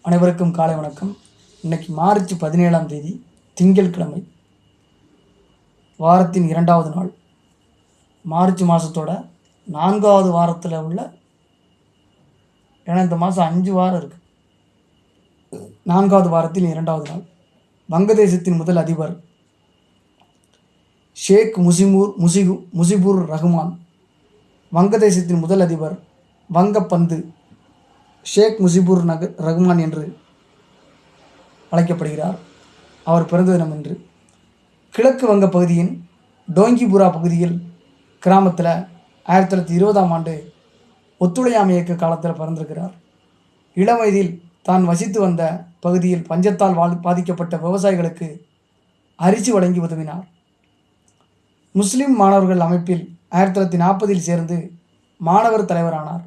அனைவருக்கும் காலை வணக்கம். இன்னைக்கு மார்ச் 17ஆம் தேதி திங்கட்கிழமை, வாரத்தின் 2வது நாள். மார்ச் மாதத்தோட 4வது வாரத்தில் உள்ள, ஏன்னா இந்த மாதம் 5 வாரம் இருக்குது. 4வது வாரத்தில் 2வது நாள். வங்கதேசத்தின் முதல் அதிபர் ஷேக் முஜிபுர் ரஹ்மான். வங்கதேசத்தின் முதல் அதிபர் வங்கப்பந்து ஷேக் முஜிபுர் ரஹ்மான் என்று அழைக்கப்படுகிறார். அவர் பிறந்த தினம் இன்று. கிழக்கு வங்க பகுதியின் டோங்கிபுரா பகுதியில் கிராமத்தில் 1920ஆம் ஆண்டு ஒத்துழையாமை இயக்க காலத்தில் பிறந்திருக்கிறார். இளம் வயதில் தான் வசித்து வந்த பகுதியில் பஞ்சத்தால் பாதிக்கப்பட்ட விவசாயிகளுக்கு அரிசி வழங்கி உதவினார். முஸ்லிம் மாணவர்கள் அமைப்பில் 1940இல் சேர்ந்து மாணவர் தலைவரானார்.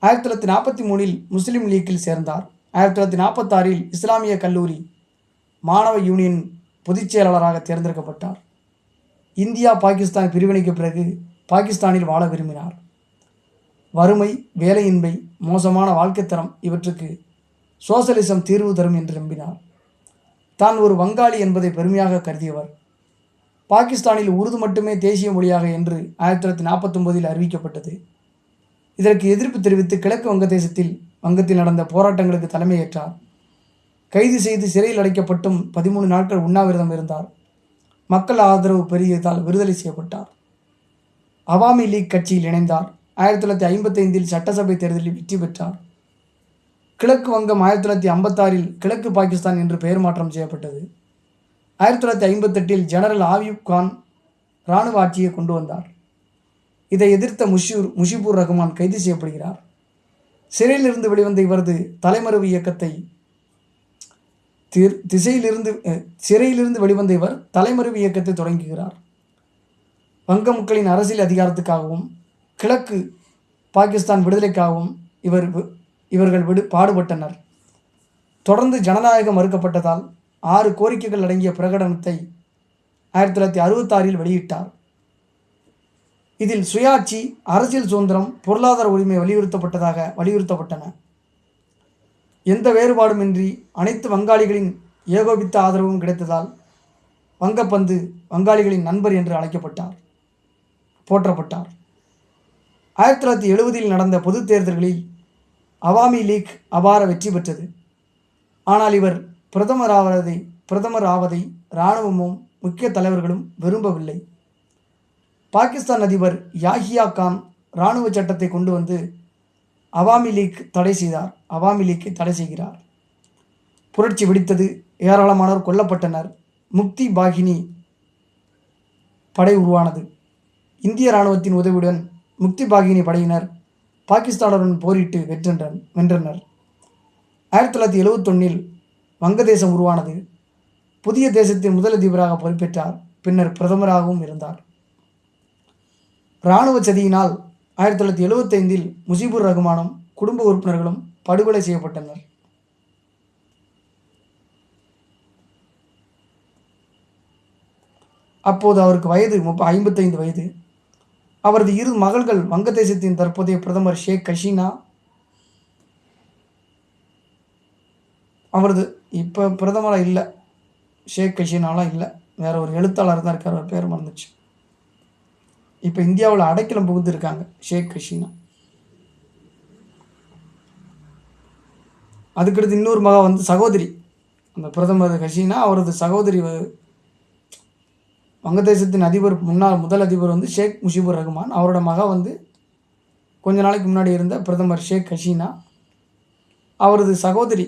1943இல் முஸ்லிம் லீக்கில் சேர்ந்தார். 1946இல் இஸ்லாமிய கல்லூரி மாணவ யூனியன் பொதுச் செயலாளராக தேர்ந்தெடுக்கப்பட்டார். இந்தியா பாகிஸ்தான் பிரிவினைக்கு பிறகு பாகிஸ்தானில் வாழ விரும்பினார். வறுமை, வேலையின்மை, மோசமான வாழ்க்கைத்தரம் இவற்றுக்கு சோசலிசம் தீர்வு தரும் என்று நம்பினார். தான் ஒரு வங்காளி என்பதை பெருமையாக கருதியவர். பாகிஸ்தானில் உருது மட்டுமே தேசிய மொழியாக என்று 1949இல் அறிவிக்கப்பட்டது. இதற்கு எதிர்ப்பு தெரிவித்து கிழக்கு வங்கத்தில் நடந்த போராட்டங்களுக்கு தலைமையேற்றார். கைது செய்து சிறையில் அடைக்கப்பட்டும் 13 நாட்கள் உண்ணாவிரதம் இருந்தார். மக்கள் ஆதரவு பெருகியதால் விடுதலை செய்யப்பட்டார். அவாமி லீக் கட்சியில் இணைந்தார். 1955இல் சட்டசபை தேர்தலில் வெற்றி பெற்றார். கிழக்கு வங்கம் 1956இல் கிழக்கு பாகிஸ்தான் என்று பெயர் மாற்றம் செய்யப்பட்டது. 1958இல் ஜெனரல் ஆயூப் கான் இராணுவ ஆட்சியை கொண்டு வந்தார். இதை எதிர்த்த முஜிபுர் ரஹ்மான் கைது செய்யப்படுகிறார். சிறையிலிருந்து வெளிவந்த இவரது தலைமறைவு இயக்கத்தை சிறையிலிருந்து வெளிவந்த இவர் தலைமறைவு இயக்கத்தை தொடங்குகிறார். வங்க மக்களின் அரசியல் அதிகாரத்துக்காகவும் கிழக்கு பாகிஸ்தான் விடுதலைக்காகவும் இவர்கள் பாடுபட்டனர். தொடர்ந்து ஜனநாயகம் மறுக்கப்பட்டதால் 6 கோரிக்கைகள் அடங்கிய பிரகடனத்தை 1966இல் வெளியிட்டார். இதில் சுயாட்சி, அரசியல் சுதந்திரம், பொருளாதார உரிமை வலியுறுத்தப்பட்டன. எந்த வேறுபாடுமின்றி அனைத்து வங்காளிகளின் ஏகோபித்த ஆதரவும் கிடைத்ததால் வங்கப்பந்து வங்காளிகளின் நண்பர் என்று போற்றப்பட்டார். 1970இல் நடந்த பொது தேர்தல்களில் அவாமி லீக் அபார வெற்றி பெற்றது. ஆனால் இவர் பிரதமர் ஆவதை இராணுவமும் முக்கிய தலைவர்களும் விரும்பவில்லை. பாகிஸ்தான் அதிபர் யாஹியா கான் இராணுவ சட்டத்தை கொண்டு வந்து அவாமி லீக்கை தடை செய்கிறார். புரட்சி வெடித்தது. ஏராளமானோர் கொல்லப்பட்டனர். முக்தி பாகினி படை உருவானது. இந்திய இராணுவத்தின் உதவியுடன் முக்தி பாகினி படையினர் பாகிஸ்தானுடன் போரிட்டு வென்றனர். 1971இல் வங்கதேசம் உருவானது. புதிய தேசத்தின் முதல் அதிபராக பொறுப்பேற்றார். பின்னர் பிரதமராகவும் இருந்தார். இராணுவ சதியினால் 1975இல் முஜிபுர் ரஹ்மானும் குடும்ப உறுப்பினர்களும் படுகொலை செய்யப்பட்டனர். அப்போது அவருக்கு வயது 55 வயது. அவரது 2 மகள்கள் வங்கதேசத்தின் தற்போதைய பிரதமர் ஷேக் ஹசீனா, அவரது இப்போ பிரதமராக இல்லை, ஷேக் ஹசீனாலாம் இல்லை, வேற ஒரு எழுத்தாளர் தான் இருக்கார், அவர் பேர் மறந்துச்சு. இப்போ இந்தியாவில் அடைக்கலம் புகுந்து இருக்காங்க ஷேக் ஹசீனா. அதுக்கடுத்து இன்னொரு மகா சகோதரி, அந்த பிரதமர் ஹசீனா அவரது சகோதரி, வங்கதேசத்தின் முதல் அதிபர் ஷேக் முஜிபுர் ரஹ்மான். அவரோட மகா கொஞ்ச நாளைக்கு முன்னாடி இருந்த பிரதமர் ஷேக் ஹசீனா. அவரது சகோதரி,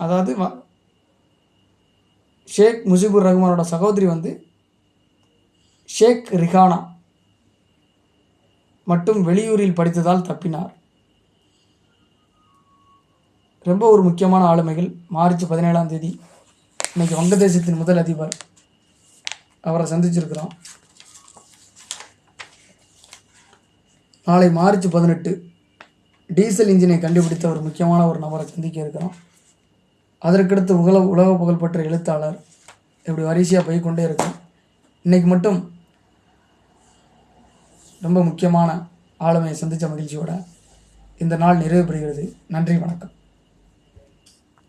அதாவது ஷேக் முஜிபுர் ரஹ்மானோட சகோதரி ஷேக் ரிஹானா மட்டும் வெளியூரில் படித்ததால் தப்பினார். ரொம்ப ஒரு முக்கியமான ஆளுமைகள். மார்ச் 17ஆம் தேதி இன்னைக்கு வங்கதேசத்தின் முதல் அதிபர், அவரை சந்திச்சிருக்கிறோம். நாளை மார்ச் 18 டீசல் இன்ஜினை கண்டுபிடித்த ஒரு முக்கியமான ஒரு நபரை சந்திக்க இருக்கிறோம். அதற்கடுத்து உலக புகழ்பெற்ற எழுத்தாளர், இப்படி வரிசையாக போய்கொண்டே இருக்கும். இன்னைக்கு மட்டும் ரொம்ப முக்கியமான ஆளுமையை சந்தித்த மகிழ்ச்சியோட இந்த நாள் நிறைவு பெறுகிறது. நன்றி, வணக்கம்.